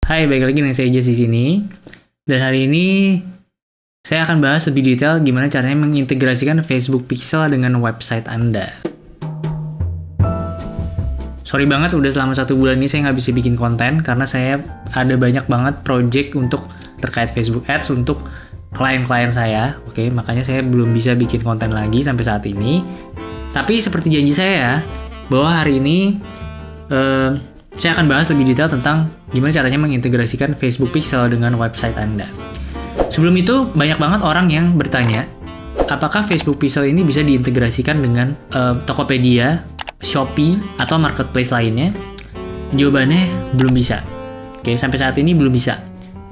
Hai, balik lagi dengan saya Ijas di sini. Dan hari ini saya akan bahas lebih detail gimana caranya mengintegrasikan Facebook Pixel dengan website Anda. Sorry banget udah selama 1 bulan ini saya nggak bisa bikin konten karena saya ada banyak banget project untuk terkait Facebook Ads untuk klien-klien saya. Oke, makanya saya belum bisa bikin konten lagi sampai saat ini. Tapi seperti janji saya bahwa hari ini saya akan bahas lebih detail tentang gimana caranya mengintegrasikan Facebook Pixel dengan website Anda. Sebelum itu, banyak banget orang yang bertanya, apakah Facebook Pixel ini bisa diintegrasikan dengan Tokopedia, Shopee, atau marketplace lainnya? Jawabannya belum bisa. Oke, sampai saat ini belum bisa.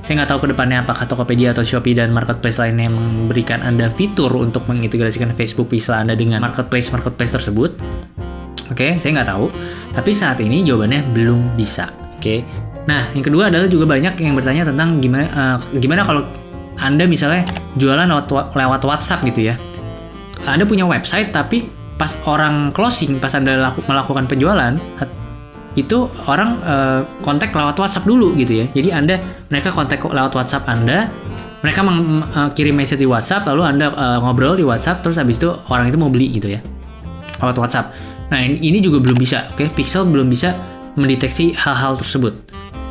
Saya nggak tahu ke depannya apakah Tokopedia atau Shopee dan marketplace lainnya memberikan Anda fitur untuk mengintegrasikan Facebook Pixel Anda dengan marketplace tersebut. Oke, saya nggak tahu. Tapi saat ini jawabannya belum bisa. Oke. Nah, yang kedua adalah juga banyak yang bertanya tentang gimana kalau Anda misalnya jualan lewat WhatsApp gitu ya. Anda punya website tapi pas orang closing, pas Anda melakukan penjualan, itu orang kontak lewat WhatsApp dulu gitu ya. Jadi mereka kontak lewat WhatsApp Anda, mereka kirim message di WhatsApp, lalu Anda ngobrol di WhatsApp, terus habis itu orang itu mau beli gitu ya lewat WhatsApp. Nah, ini juga belum bisa, oke? Pixel belum bisa mendeteksi hal-hal tersebut.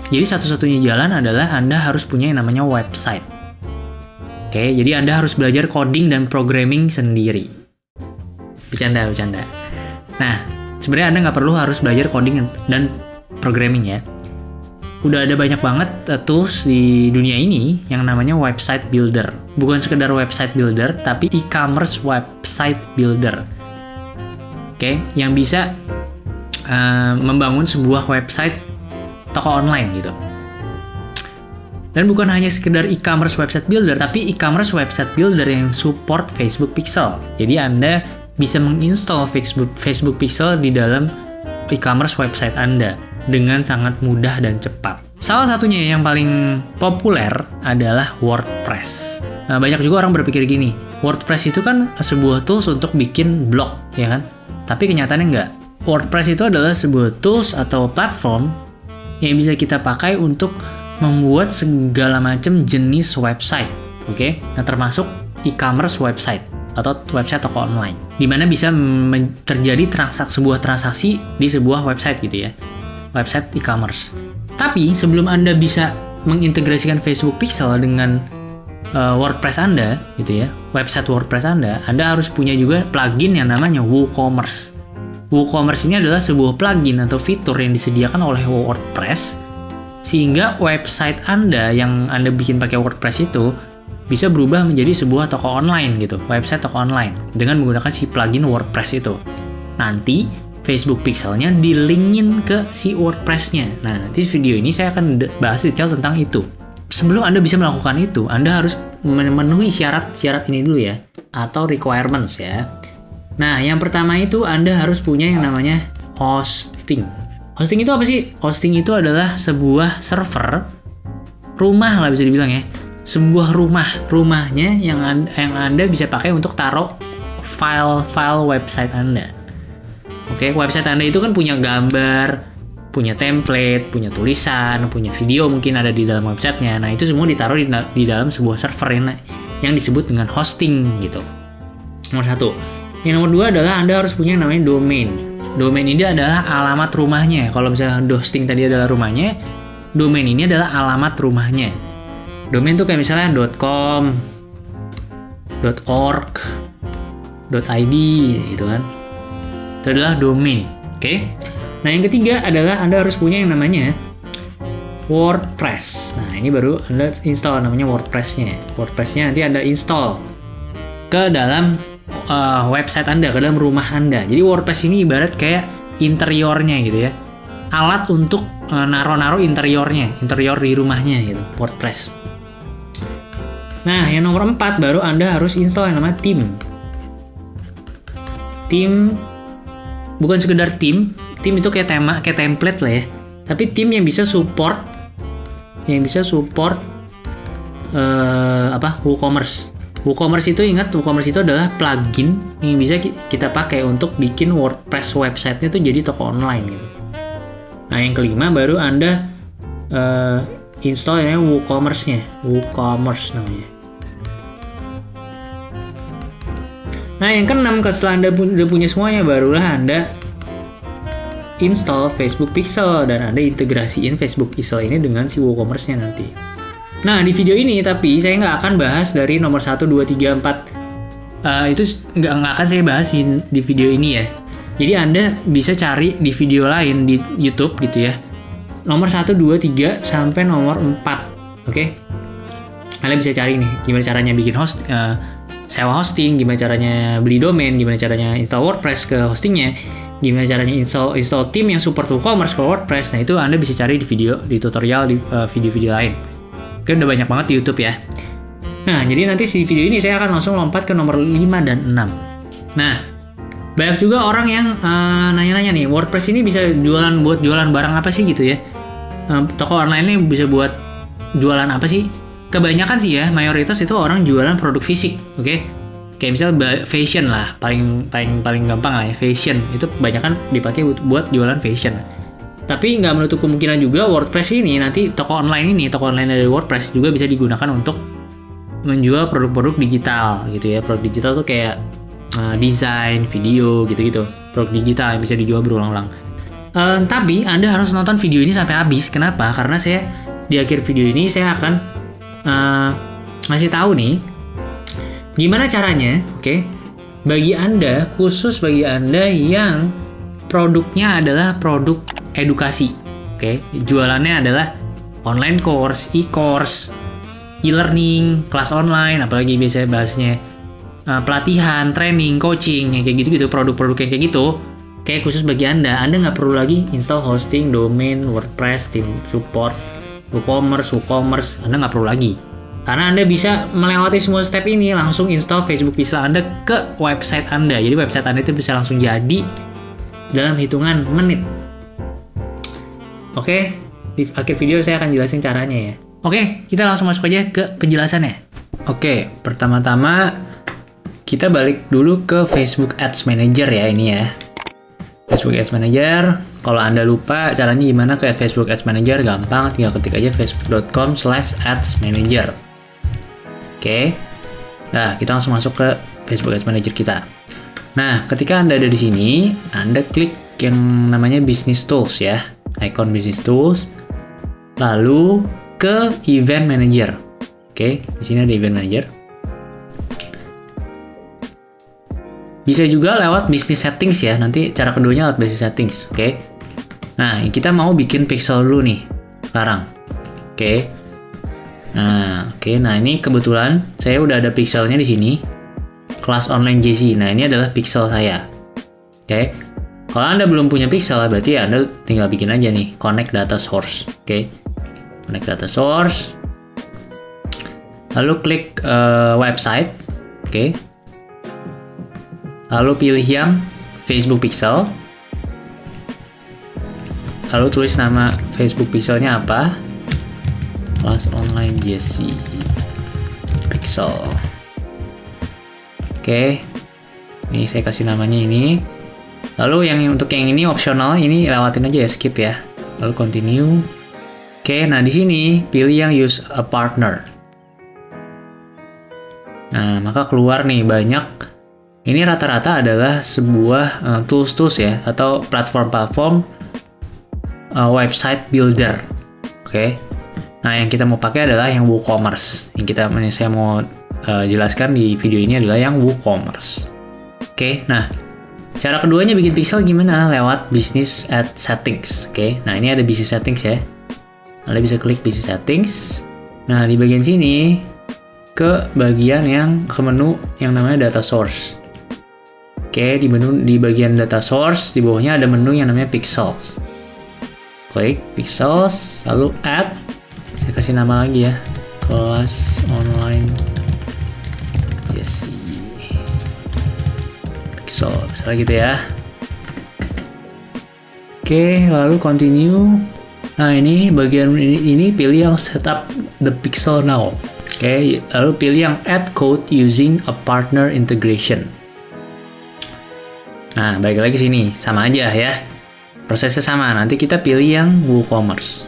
Jadi satu-satunya jalan adalah Anda harus punya yang namanya website. Oke, jadi Anda harus belajar coding dan programming sendiri. Bercanda. Nah, sebenarnya Anda nggak perlu harus belajar coding dan programming ya. Udah ada banyak banget tools di dunia ini yang namanya website builder. Bukan sekedar website builder, tapi e-commerce website builder. Oke, yang bisa membangun sebuah website toko online gitu. Dan bukan hanya sekedar e-commerce website builder, tapi e-commerce website builder yang support Facebook Pixel. Jadi Anda bisa menginstall Facebook Pixel di dalam e-commerce website Anda dengan sangat mudah dan cepat. Salah satunya yang paling populer adalah WordPress. Nah, banyak juga orang berpikir gini, WordPress itu kan sebuah tools untuk bikin blog, ya kan? Tapi kenyataannya enggak. WordPress itu adalah sebuah tools atau platform yang bisa kita pakai untuk membuat segala macam jenis website. Oke? Nah, termasuk e-commerce website atau website toko online. Di mana bisa terjadi sebuah transaksi di sebuah website gitu ya. Website e-commerce. Tapi sebelum Anda bisa mengintegrasikan Facebook Pixel dengan WordPress Anda gitu ya, website WordPress Anda harus punya juga plugin yang namanya WooCommerce. WooCommerce ini adalah sebuah plugin atau fitur yang disediakan oleh WordPress sehingga website Anda yang Anda bikin pakai WordPress itu bisa berubah menjadi sebuah toko online gitu, website toko online dengan menggunakan si plugin WordPress itu. Nanti Facebook Pixelnya di-linkin ke si WordPress-nya. Nah, nanti video ini saya akan bahas detail tentang itu. Sebelum Anda bisa melakukan itu, Anda harus memenuhi syarat-syarat ini dulu ya, atau requirements ya. Nah, yang pertama itu Anda harus punya yang namanya hosting. Hosting itu apa sih? Hosting itu adalah sebuah server, rumah lah bisa dibilang ya. Sebuah rumahnya yang Anda bisa pakai untuk taruh file-file website Anda. Oke, website Anda itu kan punya gambar, punya template, punya tulisan, punya video mungkin ada di dalam websitenya. Nah, itu semua ditaruh di dalam sebuah server yang disebut dengan hosting gitu. Nomor 1. Yang nomor 2 adalah Anda harus punya yang namanya domain. Domain ini adalah alamat rumahnya. Kalau misalnya hosting tadi adalah rumahnya, domain ini adalah alamat rumahnya. Domain itu kayak misalnya .com, .org, .id gitu kan. Itu adalah domain. Oke? Nah, yang ketiga adalah Anda harus punya yang namanya WordPress. Nah, ini baru Anda install namanya WordPress-nya. WordPress-nya nanti Anda install ke dalam website Anda, ke dalam rumah Anda. Jadi WordPress ini ibarat kayak interiornya gitu ya. Alat untuk naruh interior di rumahnya gitu, WordPress. Nah, yang nomor 4 baru Anda harus install yang namanya theme. Theme bukan sekedar theme itu kayak tema, kayak template lah ya. Tapi tim yang bisa support WooCommerce. WooCommerce itu WooCommerce itu adalah plugin yang bisa kita pakai untuk bikin WordPress website-nya tuh jadi toko online gitu. Nah, yang kelima baru Anda install yang WooCommerce-nya, WooCommerce namanya. Nah, yang keenam, setelah Anda udah punya semuanya, barulah Anda install Facebook Pixel dan Anda integrasiin Facebook Pixel ini dengan si WooCommerce-nya nanti. Nah, di video ini tapi saya nggak akan bahas dari nomor 1, 2, 3, 4. Itu nggak akan saya bahas di video ini ya. Jadi Anda bisa cari di video lain di YouTube gitu ya. Nomor 1, 2, 3 sampai nomor 4. Oke? Anda bisa cari nih gimana caranya bikin sewa hosting, gimana caranya beli domain, gimana caranya install WordPress ke hostingnya, gimana caranya install theme yang support WooCommerce ke WordPress. Nah, itu Anda bisa cari di tutorial di video-video lain. Oke, udah banyak banget di YouTube ya. Nah, jadi nanti di video ini saya akan langsung lompat ke nomor 5 dan 6. Nah, banyak juga orang yang nanya-nanya nih, WordPress ini bisa buat jualan barang apa sih gitu ya? Toko online ini bisa buat jualan apa sih? Kebanyakan sih ya, mayoritas itu orang jualan produk fisik, oke? Kayak misalnya fashion lah, paling gampang lah ya, fashion. Itu kebanyakan dipakai buat jualan fashion. Tapi nggak menutup kemungkinan juga WordPress ini nanti toko online dari WordPress juga bisa digunakan untuk menjual produk-produk digital gitu ya. Produk digital tuh kayak desain, video gitu-gitu. Produk digital yang bisa dijual berulang-ulang. Tapi Anda harus nonton video ini sampai habis. Kenapa? Karena saya di akhir video ini saya akan ngasih tahu nih gimana caranya, oke? Khusus bagi Anda yang produknya adalah produk edukasi, oke? Jualannya adalah online course, e-course, e-learning, kelas online, apalagi biasanya bahasnya pelatihan, training, coaching, yang kayak gitu-gitu, produk-produk yang kayak gitu. Kayak khusus bagi Anda nggak perlu lagi install hosting, domain, WordPress, theme support, WooCommerce, Anda nggak perlu lagi. Karena Anda bisa melewati semua step ini, langsung install Facebook Pixel Anda ke website Anda. Jadi website Anda itu bisa langsung jadi dalam hitungan menit. Oke, di akhir video saya akan jelasin caranya ya. Oke, kita langsung masuk aja ke penjelasannya. Oke, pertama-tama kita balik dulu ke Facebook Ads Manager ya ini ya. Facebook Ads Manager, kalau Anda lupa caranya gimana ke Facebook Ads Manager, gampang, tinggal ketik aja facebook.com/adsmanager. Oke. Nah, kita langsung masuk ke Facebook Ads Manager kita. Nah, ketika Anda ada di sini, Anda klik yang namanya Business Tools ya, icon Business Tools, lalu ke Event Manager. Oke, di sini ada Event Manager. Bisa juga lewat Business Settings ya. Nanti cara keduanya lewat Business Settings, oke? Nah, kita mau bikin pixel dulu nih sekarang. Oke. Nah, ini kebetulan saya udah ada pixelnya di sini. Kelas online JC. Nah, ini adalah pixel saya. Oke. Kalau Anda belum punya pixel, berarti Anda tinggal bikin aja nih, connect data source. Oke. Connect data source. Lalu klik website. Oke. Lalu pilih yang Facebook Pixel. Lalu tulis nama Facebook Pixelnya apa? Kelas online JC Pixel. Oke. Ini saya kasih namanya ini. Lalu untuk yang ini opsional, ini lewatin aja ya, skip ya. Lalu continue. Oke, nah di sini pilih yang use a partner. Nah, maka keluar nih banyak. Ini rata-rata adalah sebuah tools-tools ya, atau platform-platform website builder. Oke. Nah, yang kita mau pakai adalah yang WooCommerce. Yang saya mau jelaskan di video ini adalah yang WooCommerce. Oke. Nah, cara keduanya bikin pixel gimana? Lewat Business Ad Settings. Oke. Nah, ini ada Business Settings ya. Anda bisa klik Business Settings. Nah, di bagian sini ke bagian ke menu yang namanya Data Source. Oke, di bagian Data Source, di bawahnya ada menu yang namanya Pixels. Klik Pixels, lalu Add. Saya kasih nama lagi ya, kelas online JC Pixel, misalnya gitu ya. Oke, lalu continue. Nah, ini bagian ini pilih yang setup the pixel now. Oke, lalu pilih yang add code using a partner integration. Nah, balik lagi sini, sama aja ya. Prosesnya sama, nanti kita pilih yang WooCommerce.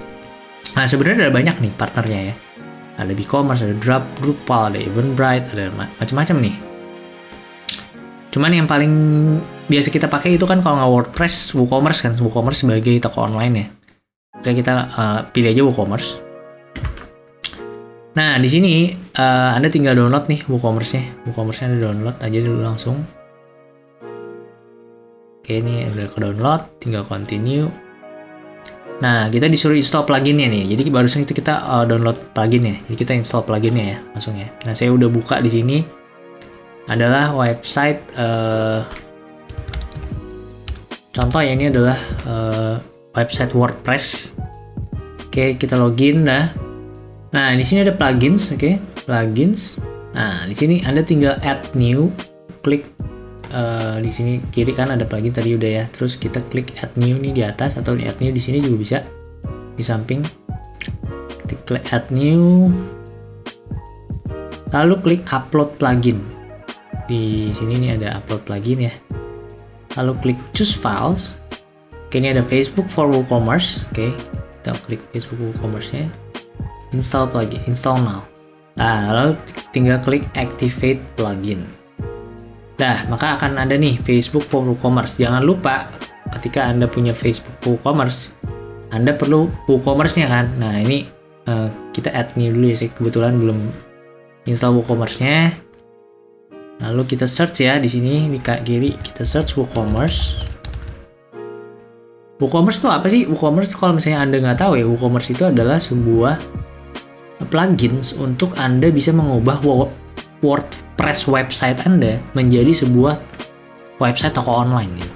Nah, sebenarnya ada banyak nih partnernya ya. Ada BigCommerce, ada Drupal, ada Eventbrite, ada macam-macam nih. Cuman yang paling biasa kita pakai itu kan kalau nggak WordPress, WooCommerce kan. WooCommerce sebagai toko online ya. Oke, kita pilih aja WooCommerce. Nah, di sini Anda tinggal download nih WooCommerce-nya. WooCommerce-nya Anda download aja dulu langsung. Oke, ini udah ke-download, tinggal continue. Nah, kita disuruh install pluginnya nih. Jadi barusan itu kita download pluginnya. Jadi kita install pluginnya ya, langsung ya. Nah, saya udah buka di sini. Adalah website contoh ya, ini adalah website WordPress. Oke, kita login dah. Nah, di sini ada plugins, oke, plugins. Nah, di sini Anda tinggal add new, klik di sini kiri kan ada plugin tadi udah ya. Terus kita klik add new nih di atas, atau di add new di sini juga bisa di samping. Kita klik add new, lalu klik upload plugin. Di sini nih ada upload plugin ya. Lalu klik choose files. Oke, ini ada Facebook for WooCommerce. Oke, kita klik Facebook WooCommerce-nya. Install plugin, install now. Nah, lalu tinggal klik activate plugin. Nah, maka akan ada nih Facebook for WooCommerce. Jangan lupa ketika Anda punya Facebook WooCommerce, Anda perlu WooCommerce-nya kan. Nah, ini kita add new dulu ya. Saya kebetulan belum install WooCommerce-nya. Lalu kita search ya di sini di kiri, kita search WooCommerce. WooCommerce itu apa sih? WooCommerce kalau misalnya Anda nggak tahu ya, WooCommerce itu adalah sebuah plugins untuk Anda bisa mengubah WordPress website Anda menjadi sebuah website toko online gitu.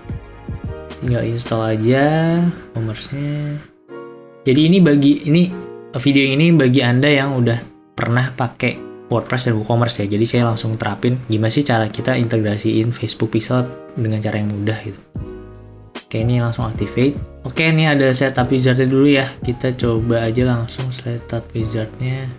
Tinggal install aja WooCommerce-nya. Jadi ini video ini bagi Anda yang udah pernah pakai WordPress dan WooCommerce ya. Jadi saya langsung terapin gimana sih cara kita integrasiin Facebook Pixel dengan cara yang mudah gitu. Oke, ini langsung activate. Oke, ini ada setup wizard-nya dulu ya. Kita coba aja langsung setup wizard-nya.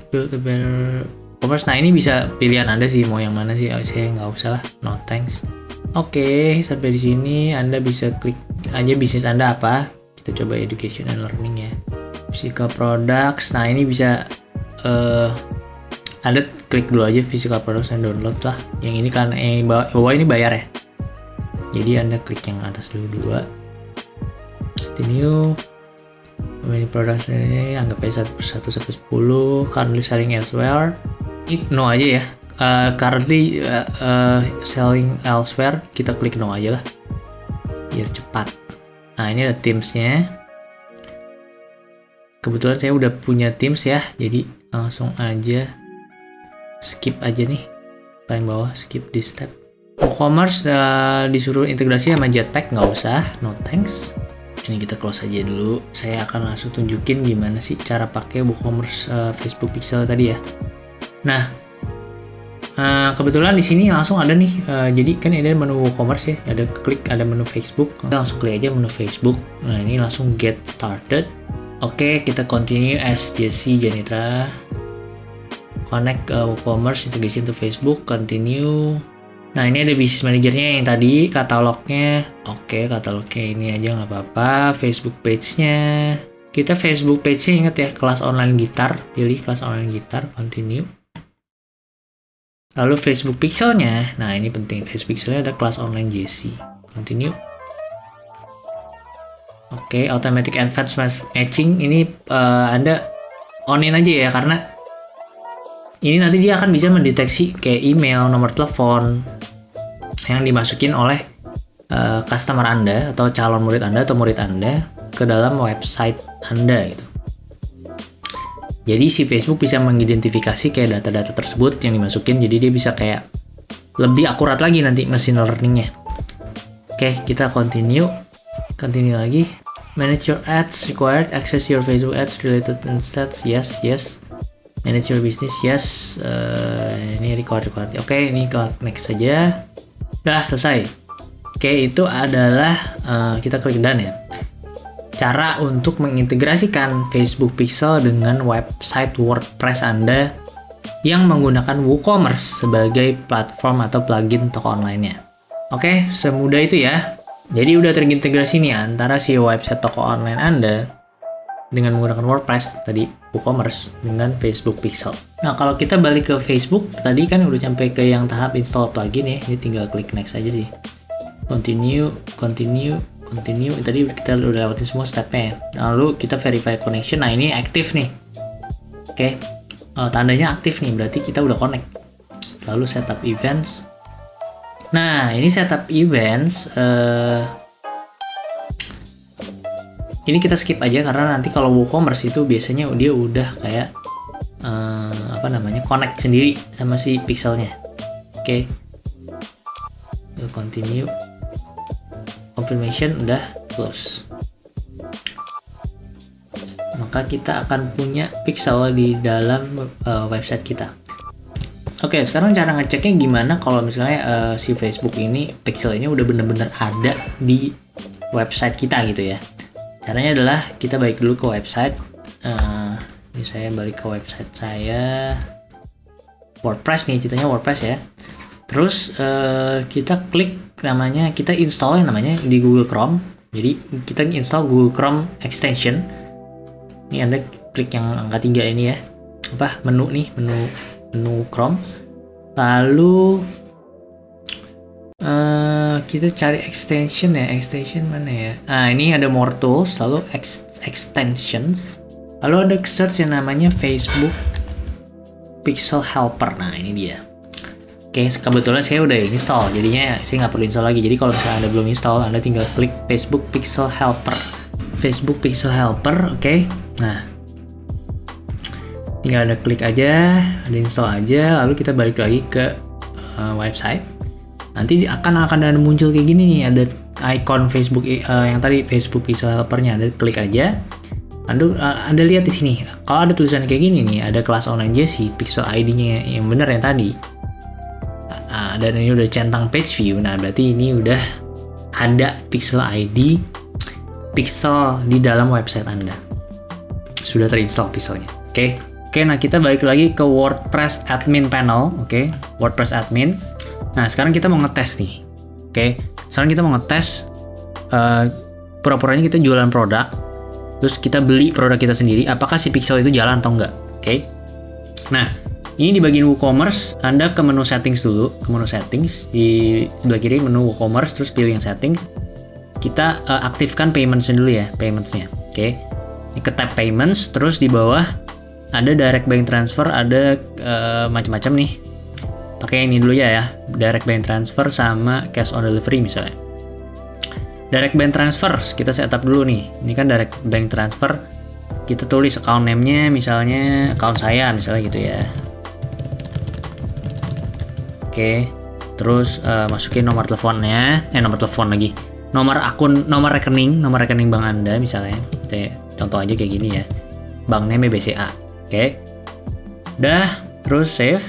Build a better commerce. Nah, ini bisa pilihan Anda sih mau yang mana sih. Saya nggak usah lah, no thanks. Oke, sampai di sini Anda bisa klik aja bisnis Anda apa. Kita coba education and learning ya. Physical products. Nah, ini bisa Anda klik dulu aja physical products and download lah. Yang ini kan bawah ini bayar ya. Jadi Anda klik yang atas dulu 2. Continue. Many products ini anggap aja 1 sampai 10. Currently selling elsewhere. No aja ya. Currently selling elsewhere, kita klik no aja lah. Biar cepat. Nah, ini ada Teams-nya. Kebetulan saya udah punya Teams ya, jadi langsung aja skip aja nih. Paling bawah, skip this step. WooCommerce disuruh integrasi sama Jetpack, nggak usah, no thanks. Ini kita close aja dulu. Saya akan langsung tunjukin gimana sih cara pakai WooCommerce Facebook Pixel tadi ya. Nah, kebetulan di sini langsung ada nih, jadi kan ada menu WooCommerce ya, ada menu Facebook, kita langsung klik aja menu Facebook. Nah, ini langsung get started. Oke, kita continue as Jesse Janitra, connect WooCommerce integration to Facebook, continue. Nah, ini ada business manajernya yang tadi, katalognya. Oke, katalognya ini aja nggak apa-apa. Facebook page-nya, kita Facebook page-nya inget ya, kelas online gitar, pilih kelas online gitar, continue. Lalu Facebook Pixelnya, nah ini penting, Facebook Pixelnya ada kelas online Jesse, continue. Oke, automatic advanced matching ini Anda on-in aja ya, karena ini nanti dia akan bisa mendeteksi kayak email, nomor telepon yang dimasukin oleh customer Anda atau calon murid Anda atau murid Anda ke dalam website Anda gitu. Jadi si Facebook bisa mengidentifikasi kayak data-data tersebut yang dimasukin, jadi dia bisa kayak lebih akurat lagi nanti machine learning-nya. Oke, kita continue lagi. Manage your ads required, access your Facebook ads related instead, yes. Manage your business, yes. Ini required. Oke, ini next saja. Udah selesai. Oke, itu adalah kita klik done ya. Cara untuk mengintegrasikan Facebook Pixel dengan website WordPress Anda yang menggunakan WooCommerce sebagai platform atau plugin toko online-nya. Oke, semudah itu ya. Jadi udah terintegrasi nih antara si website toko online Anda dengan menggunakan WordPress tadi, WooCommerce dengan Facebook Pixel. Nah, kalau kita balik ke Facebook, tadi kan udah sampai ke yang tahap install plugin ya. Ini tinggal klik next aja sih. Continue. Tadi kita udah lewatin semua stepnya ya. Lalu kita verify connection. Nah, ini aktif nih. Oke. Tandanya aktif nih, berarti kita udah connect. Lalu setup events. Nah, ini setup events. Ini kita skip aja karena nanti kalau WooCommerce itu biasanya dia udah kayak connect sendiri sama si pixelnya. Oke. Continue. Confirmation udah close. Maka kita akan punya pixel di dalam website kita. Oke, sekarang cara ngeceknya gimana kalau misalnya si Facebook ini, pixel ini udah bener-bener ada di website kita gitu ya. Caranya adalah kita balik dulu ke website. Ini saya balik ke website saya. WordPress nih, ceritanya WordPress ya. Terus kita klik namanya, kita install yang namanya di Google Chrome. Jadi kita install Google Chrome extension. Ini Anda klik yang angka 3 ini ya. Menu Chrome. Lalu kita cari extension ya. Extension mana ya? Ini ada more tools, lalu extensions. Lalu ada search yang namanya Facebook Pixel Helper. Nah, ini dia. Oke, kebetulan saya udah install, jadinya saya nggak perlu install lagi. Jadi kalau misalnya Anda belum install, Anda tinggal klik Facebook Pixel Helper. Facebook Pixel Helper, oke. Nah, tinggal Anda klik aja, Anda install aja, lalu kita balik lagi ke website. Nanti akan ada muncul kayak gini nih, ada icon Facebook yang tadi Facebook Pixel Helper-nya. Anda klik aja. Anda lihat di sini, kalau ada tulisan kayak gini nih, ada kelas online Jesse, pixel ID-nya yang benar yang tadi. Dan ini udah centang page view. Nah, berarti ini udah ada pixel ID pixel di dalam website Anda. Sudah terinstall pixelnya. Oke, nah kita balik lagi ke WordPress admin panel. Oke, WordPress admin. Nah, sekarang kita mau ngetes nih. Oke, sekarang kita mau ngetes pura-puranya kita jualan produk. Terus kita beli produk kita sendiri, apakah si pixel itu jalan atau enggak. Oke. Nah, ini di bagian WooCommerce, Anda ke menu settings dulu, ke menu settings, di sebelah kiri menu WooCommerce, terus pilih yang settings. Kita aktifkan payments-nya dulu ya, payments-nya. Oke. Ini ke tab payments, terus di bawah ada direct bank transfer, ada macam-macam nih. Pakai ini dulu ya, direct bank transfer sama cash on delivery misalnya. Direct bank transfer, kita setup dulu nih. Ini kan direct bank transfer, kita tulis account name-nya, misalnya account saya, misalnya gitu ya. Oke, terus masukin nomor teleponnya, nomor telepon lagi, nomor akun, nomor rekening bank Anda misalnya. Contoh aja kayak gini ya, bank name BCA. Oke, udah, terus save.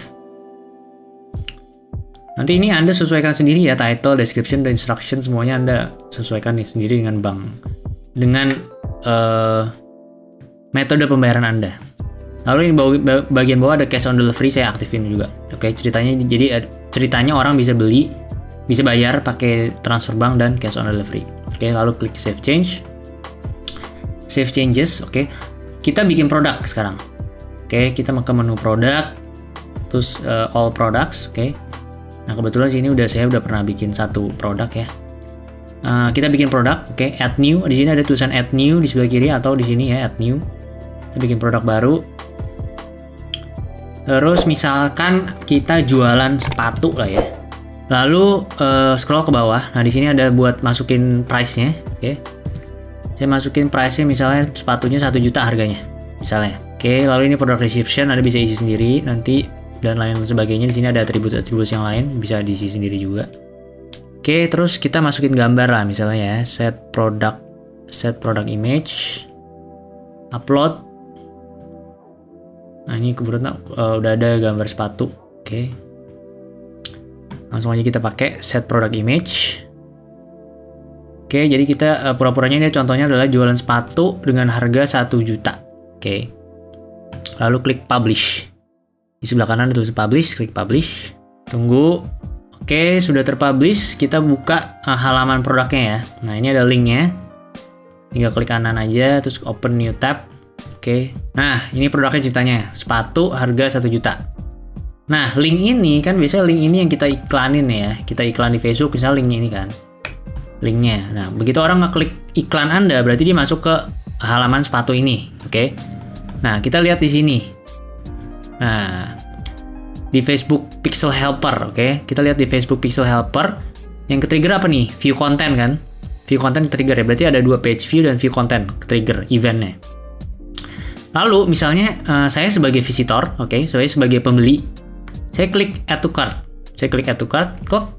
Nanti ini Anda sesuaikan sendiri ya, title, description, dan instruction semuanya Anda sesuaikan nih sendiri dengan bank, dengan metode pembayaran Anda. Lalu ini bagian bawah ada cash on delivery, saya aktifin juga. Oke, ceritanya orang bisa bayar pakai transfer bank dan cash on delivery. Oke, lalu klik save change. Save changes, oke. Kita bikin produk sekarang. Oke, kita ke menu produk, terus all products, oke. Nah, kebetulan sini saya udah pernah bikin satu produk ya. Kita bikin produk, oke, add new. Di sini ada tulisan add new di sebelah kiri atau di sini ya, add new. Kita bikin produk baru. Terus misalkan kita jualan sepatu lah ya. Lalu scroll ke bawah. Nah, di sini ada buat masukin price-nya, oke. Saya masukin price-nya misalnya sepatunya 1 juta harganya, misalnya. Oke, lalu ini product description, Anda bisa isi sendiri nanti dan lain sebagainya. Di sini ada atribut-atribut yang lain, bisa diisi sendiri juga. Oke, terus kita masukin gambar lah misalnya ya, set product image, upload. Nah, ini kebetulan udah ada gambar sepatu. Oke. Langsung aja kita pakai set product image. Oke, jadi kita pura-puranya ini contohnya adalah jualan sepatu dengan harga 1 juta. Oke. Lalu klik publish. Di sebelah kanan ada tulis publish, klik publish. Tunggu. Oke, sudah terpublish. Kita buka halaman produknya ya. Nah, ini ada linknya. Tinggal klik kanan aja, terus open new tab. Oke. Nah, ini produknya ceritanya. Sepatu harga 1 juta. Nah, link ini kan biasanya link ini yang kita iklanin ya. Kita iklan di Facebook, misalnya linknya ini kan. Linknya. Nah, begitu orang ngeklik iklan Anda, berarti dia masuk ke halaman sepatu ini. Oke. Nah, kita lihat di sini. Nah, di Facebook Pixel Helper, oke. Kita lihat di Facebook Pixel Helper, yang ke-trigger apa nih? View content kan? View content trigger ya, berarti ada 2 page view dan view content ke-trigger eventnya. Lalu misalnya saya sebagai visitor, oke, saya sebagai pembeli, saya klik add to cart. Saya klik add to cart, kok.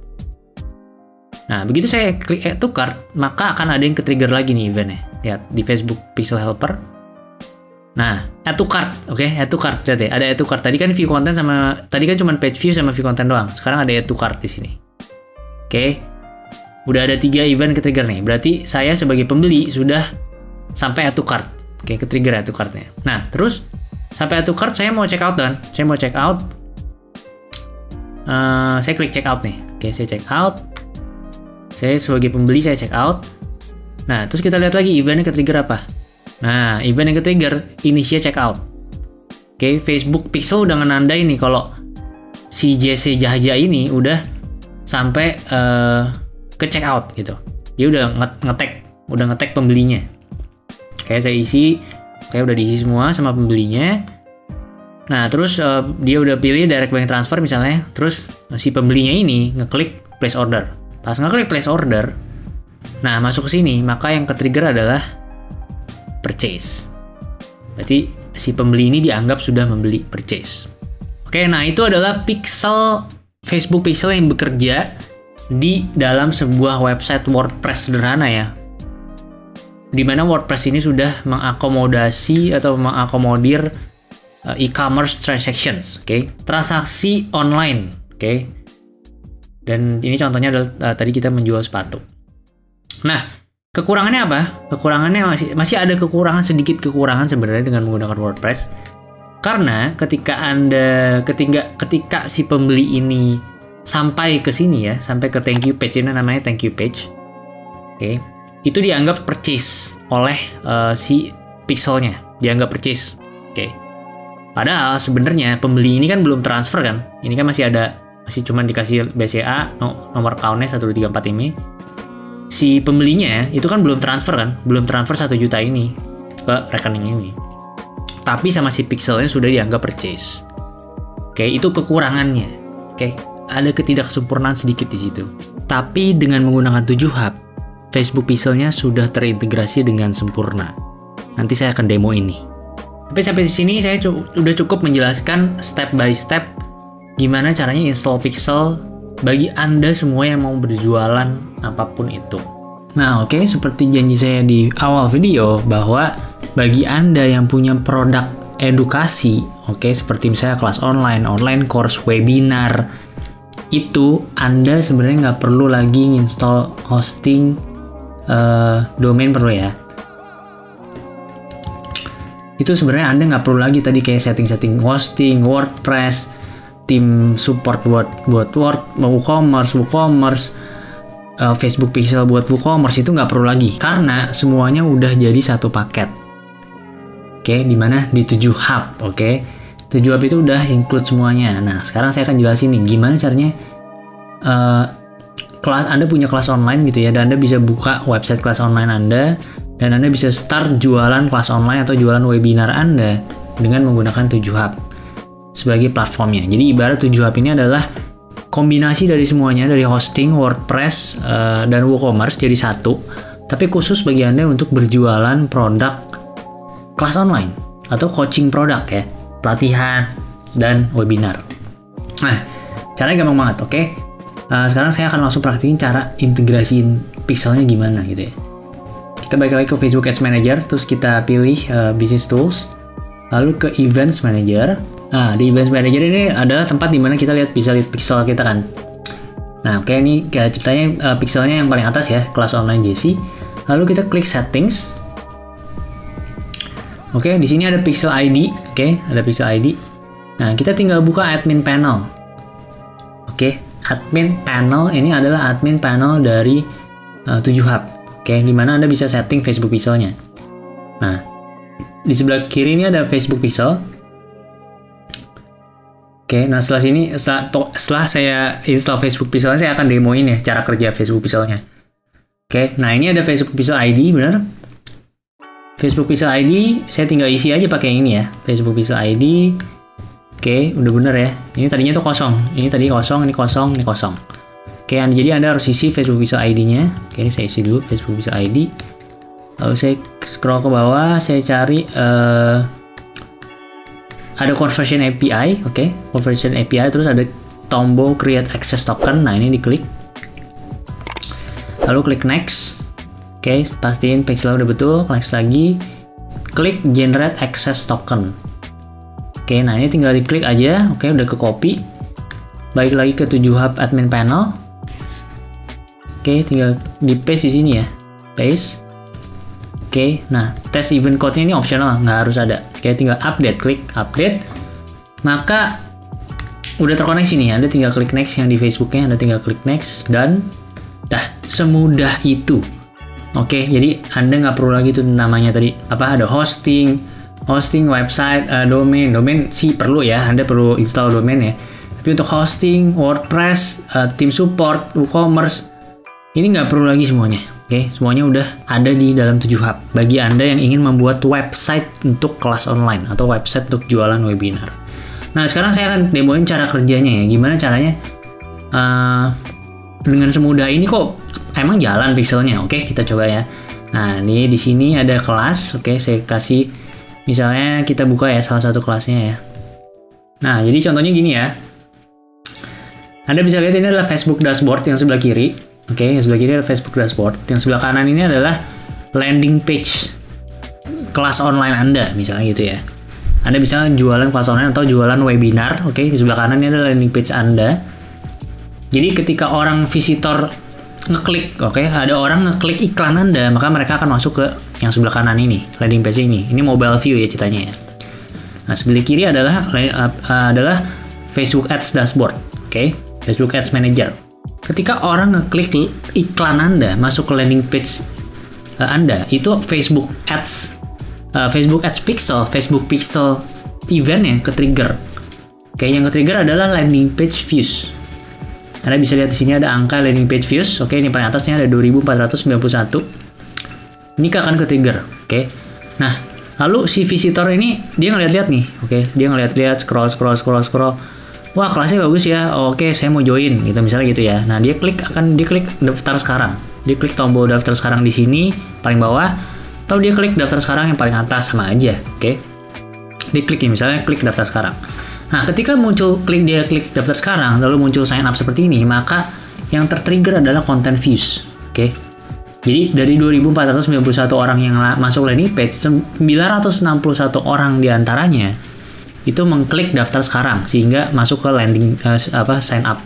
Nah, begitu saya klik add to cart, maka akan ada yang ke-trigger lagi nih eventnya. Lihat di Facebook Pixel Helper. Nah, add to cart, oke, add to cart, lihat ya, ada add to cart. Tadi kan view content tadi kan cuma page view sama view content doang. Sekarang ada add to cart di sini. Oke, udah ada 3 event ke trigger nih. Berarti saya sebagai pembeli sudah sampai add to cart. Oke, ke trigger add to cartnya. Nah, terus sampai add to cart saya mau check out dan saya mau check out. Saya klik check out nih. Oke, saya check out. Saya sebagai pembeli saya check out. Nah, terus kita lihat lagi eventnya ke trigger apa. Nah, event yang ke-trigger, initiate checkout. Oke, Facebook Pixel udah ngenandain nih kalau si JC Jahja ini udah sampai ke checkout gitu. Dia udah nge-tag pembelinya. Kayak saya isi, kayak udah diisi semua sama pembelinya. Nah, terus dia udah pilih direct bank transfer misalnya, terus si pembelinya ini ngeklik place order. Pas ngeklik place order, nah masuk ke sini, maka yang ke-trigger adalah purchase. Berarti si pembeli ini dianggap sudah membeli purchase. Oke, nah itu adalah Facebook Pixel yang bekerja di dalam sebuah website WordPress sederhana ya. Dimana WordPress ini sudah mengakomodasi atau mengakomodir e-commerce transactions, oke, transaksi online, oke. Dan ini contohnya adalah tadi kita menjual sepatu. Nah, kekurangannya apa? Kekurangannya masih ada sedikit kekurangan sebenarnya dengan menggunakan WordPress. Karena ketika si pembeli ini sampai ke sini ya, sampai ke thank you page, ini namanya thank you page. Oke. Itu dianggap purchase oleh si pixelnya, dianggap purchase. Oke. Padahal sebenarnya pembeli ini kan belum transfer kan. Ini kan masih cuma dikasih BCA, nomor account-nya 1234 ini. Si pembelinya itu kan belum transfer 1 juta ini ke rekening ini. Tapi sama si pixelnya sudah dianggap purchase. Oke, itu kekurangannya. Oke, ada ketidaksempurnaan sedikit di situ. Tapi dengan menggunakan 7 hub, Facebook pixelnya sudah terintegrasi dengan sempurna. Nanti saya akan demo ini. Tapi sampai di sini saya sudah cukup menjelaskan step by step gimana caranya install pixel bagi Anda semua yang mau berjualan apapun itu. Nah, oke, seperti janji saya di awal video bahwa bagi Anda yang punya produk edukasi, oke, seperti misalnya kelas online course, webinar, itu Anda sebenarnya nggak perlu lagi install hosting domain perlu ya. Itu sebenarnya Anda nggak perlu lagi tadi kayak setting hosting, WordPress, tim support buat WooCommerce, Facebook Pixel buat WooCommerce, itu nggak perlu lagi karena semuanya udah jadi satu paket. Oke, dimana di 7 hub, oke. 7 hub itu udah include semuanya. Nah, sekarang saya akan jelasin nih gimana caranya Anda punya kelas online gitu ya, dan Anda bisa buka website kelas online Anda, dan Anda bisa start jualan kelas online atau jualan webinar Anda dengan menggunakan 7 hub sebagai platformnya. Jadi ibarat 7 hub ini adalah kombinasi dari semuanya, dari hosting, WordPress, dan WooCommerce jadi satu, tapi khusus bagi Anda untuk berjualan produk kelas online atau coaching produk ya, pelatihan dan webinar. Nah, caranya gampang banget, oke? Sekarang saya akan langsung praktikin cara integrasiin pixelnya gimana gitu ya. Kita balik lagi ke Facebook Ads Manager, terus kita pilih Business Tools, lalu ke Events Manager. Nah, di Events Manager ini adalah tempat dimana kita bisa lihat pixel kita kan. Nah, oke, ini ceritanya pixelnya yang paling atas ya, kelas online JC. Lalu kita klik Settings. Oke, di sini ada Pixel ID. Oke, ada Pixel ID. Nah, kita tinggal buka Admin Panel. Oke, admin panel ini adalah admin panel dari 7Hub. Oke, di mana Anda bisa setting Facebook Pixel-nya. Nah, di sebelah kiri ini ada Facebook Pixel. Oke, nah setelah saya install Facebook Pixel, saya akan demoin ya cara kerja Facebook Pixel-nya. Oke, nah ini ada Facebook Pixel ID, benar? Facebook Pixel ID, saya tinggal isi aja pakai ini ya, Facebook Pixel ID. Oke, udah bener ya. Ini tadinya tuh kosong. Ini tadi kosong, ini kosong, ini kosong. Oke, jadi Anda harus isi Facebook Pixel ID-nya. Oke, ini saya isi dulu Facebook Pixel ID. Lalu saya scroll ke bawah, saya cari ada Conversion API, oke, Conversion API, terus ada tombol Create Access Token. Nah, ini diklik. Lalu klik Next. Oke, pastiin pixel udah betul. Next lagi. Klik Generate Access Token. Oke, nah ini tinggal diklik aja. Oke, udah ke copy. Balik lagi ke 7Hub Admin Panel. Oke, tinggal di paste di sini ya. Paste. Oke, nah test event code-nya ini optional, nggak harus ada. Oke, tinggal update, klik update. Maka udah terkoneksi nih. Anda tinggal klik next yang di Facebooknya, Anda tinggal klik next dan dah semudah itu. Oke, jadi Anda nggak perlu lagi tuh namanya tadi apa ada hosting website, domain sih perlu ya. Anda perlu install domain ya. Tapi untuk hosting, WordPress, tim support, WooCommerce ini nggak perlu lagi semuanya. Oke, semuanya udah ada di dalam 7Hub. Bagi Anda yang ingin membuat website untuk kelas online atau website untuk jualan webinar. Nah, sekarang saya akan demoin cara kerjanya ya. Gimana caranya dengan semudah ini kok emang jalan pixelnya. Oke, kita coba ya. Nah, ini di sini ada kelas. Oke, saya kasih misalnya kita buka ya salah satu kelasnya ya. Nah, jadi contohnya gini ya. Anda bisa lihat ini adalah Facebook dashboard yang sebelah kiri. Oke, yang sebelah kiri ada Facebook dashboard. Yang sebelah kanan ini adalah landing page kelas online Anda, misalnya gitu ya. Anda bisa jualan kelas online atau jualan webinar. Oke, di sebelah kanan ini adalah landing page Anda. Jadi ketika orang visitor ngeklik, oke, ada orang ngeklik iklan Anda, maka mereka akan masuk ke yang sebelah kanan ini, landing page ini. Ini mobile view ya ceritanya ya. Nah, sebelah kiri adalah Facebook Ads dashboard. Oke, Facebook Ads Manager. Ketika orang ngeklik iklan Anda masuk ke landing page Anda, itu Facebook Ads Pixel, Facebook Pixel event yang ke-trigger. Oke, yang ke-trigger adalah landing page views. Anda bisa lihat di sini ada angka landing page views. Oke, ini paling atasnya ada 2491. Ini akan ke-trigger. Oke. Nah, lalu si visitor ini dia ngeliat-liat nih. Oke, dia ngeliat-liat scroll. Wah, kelasnya bagus ya. Oke, saya mau join gitu misalnya gitu ya. Nah, dia klik daftar sekarang. Dia klik tombol daftar sekarang di sini paling bawah atau dia klik daftar sekarang yang paling atas sama aja. Oke. Dia klik nih misalnya klik daftar sekarang. Nah, ketika klik daftar sekarang lalu muncul sign up seperti ini, maka yang tertrigger adalah content views. Oke. Jadi dari 2491 orang yang masuk landing page, 961 orang diantaranya itu mengklik daftar sekarang sehingga masuk ke landing sign up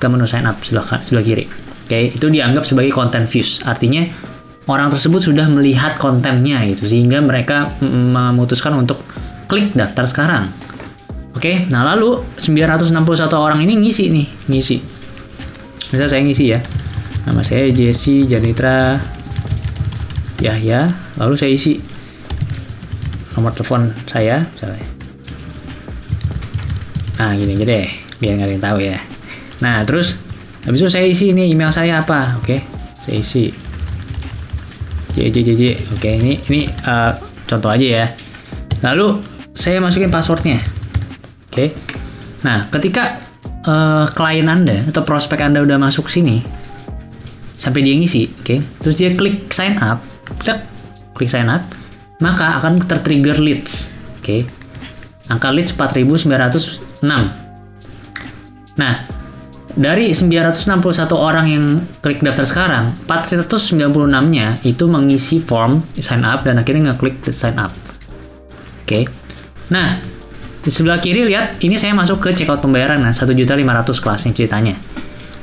ke menu sign up sebelah kiri. Oke, itu dianggap sebagai content views. Artinya orang tersebut sudah melihat kontennya gitu sehingga mereka memutuskan untuk klik daftar sekarang. Oke, nah lalu 961 orang ini ngisi. Misal saya ngisi ya. Nama saya Jesse Janitra Yahya, lalu saya isi nomor telepon saya misalnya. Nah, gini aja deh, biar nggak ada yang tahu ya. Nah, terus habis itu saya isi ini email saya apa, oke? Saya isi JJJJ, oke, ini contoh aja ya. Lalu saya masukin passwordnya, oke? Nah, ketika klien Anda atau prospek Anda udah masuk sini, sampai dia ngisi, oke? Terus dia klik sign up, klik sign up, maka akan tertrigger leads. Oke. Angka leads 4906. Nah, dari 961 orang yang klik daftar sekarang, 496-nya itu mengisi form sign up dan akhirnya ngeklik sign up. Oke. Nah, di sebelah kiri lihat, ini saya masuk ke checkout pembayaran. Nah, 1.500.000 kelasnya ceritanya.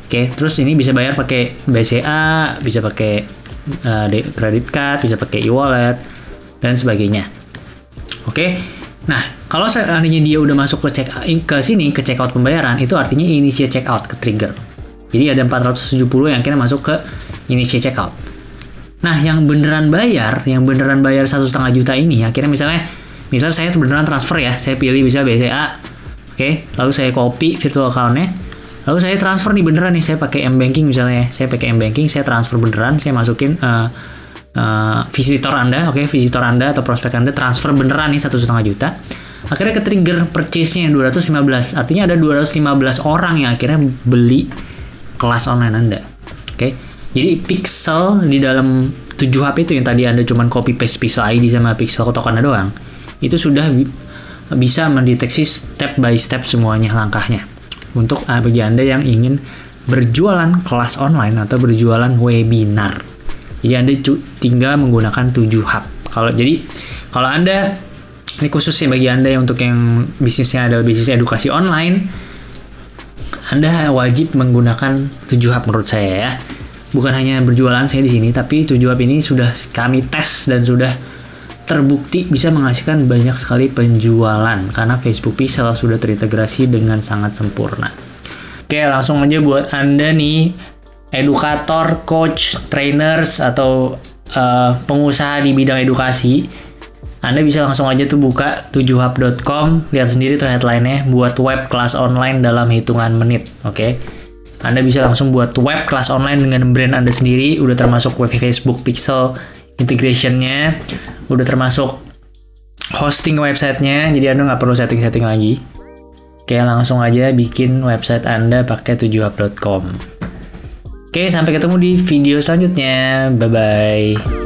Oke, terus ini bisa bayar pakai BCA, bisa pakai credit card, bisa pakai e-wallet dan sebagainya. Oke, Nah, kalau seandainya dia udah masuk ke checkout pembayaran, itu artinya initiate checkout ke trigger. Jadi ada 470 yang akhirnya masuk ke initiate checkout. Nah, yang beneran bayar 1,5 juta ini, akhirnya misalnya saya beneran transfer ya, saya pilih bisa BCA, oke, lalu saya copy virtual account-nya, lalu saya transfer nih beneran nih, saya pakai M-Banking misalnya, saya transfer beneran, saya masukin visitor Anda, visitor Anda atau prospek Anda transfer beneran nih 1,5 juta. Akhirnya ke trigger purchase-nya yang 215. Artinya ada 215 orang yang akhirnya beli kelas online Anda. Jadi pixel di dalam 7 HP itu yang tadi Anda cuman copy paste pixel ID sama pixel kotak Anda doang, itu sudah bisa mendeteksi step by step semuanya langkahnya. Untuk bagi Anda yang ingin berjualan kelas online atau berjualan webinar. Jadi Anda tinggal menggunakan 7 hub. Kalau Anda, ini khususnya bagi Anda yang untuk yang bisnisnya adalah bisnis edukasi online, Anda wajib menggunakan 7 hub menurut saya ya. Bukan hanya berjualan saya di sini, tapi 7 hub ini sudah kami tes dan sudah terbukti bisa menghasilkan banyak sekali penjualan karena Facebook Pixel sudah terintegrasi dengan sangat sempurna. Oke, langsung aja buat Anda nih edukator, coach, trainers, atau pengusaha di bidang edukasi, Anda bisa langsung aja tuh buka 7hub.com, lihat sendiri tuh headline-nya, buat web kelas online dalam hitungan menit, oke? Anda bisa langsung buat web kelas online dengan brand Anda sendiri, udah termasuk web Facebook Pixel integration-nya, udah termasuk hosting website-nya, jadi Anda nggak perlu setting-setting lagi. Oke, langsung aja bikin website Anda pakai 7hub.com. Oke, sampai ketemu di video selanjutnya. Bye-bye.